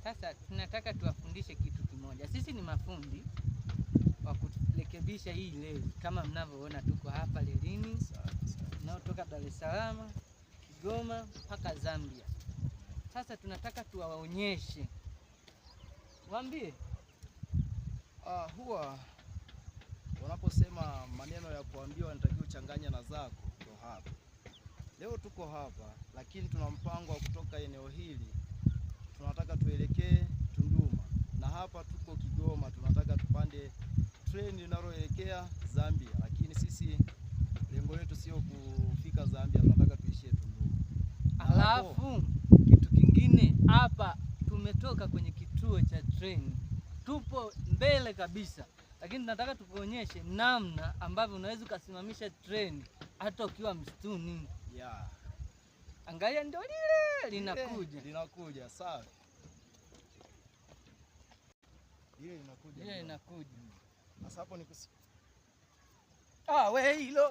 Sasa tunataka tuwafundishe kitu kimoja. Sisi ni mafundi wa kurekebisha hii reli. Kama mnavyoona tuko hapa relini tunaotoka Dar es Salaam, Kigoma mpaka Zambia. Sasa tunataka tuwaonyeshe. Waambie. Huwa wanaposema maneno ya kuambiwa wanatakiwa uchanganya na zako, ndio hapa. Leo tuko hapa lakini tuna mpango wa kutoka eneo hili tunataka tuelekee Tunduma, na hapa tuko Kigoma tunataka tupande treni linaloelekea Zambia, lakini sisi lengo letu sio kufika Zambia, tunataka tuishie Tunduma. Alafu kitu kingine, hapa tumetoka kwenye kituo cha treni, tupo mbele kabisa, lakini tunataka tukuonyeshe namna ambavyo unaweza kusimamisha treni hata ukiwa msituni. Yeah. Angalia, ndio linakuja. Linakuja, safi. Linakuja. Linakuja. Sasa hapo ni wewe hilo.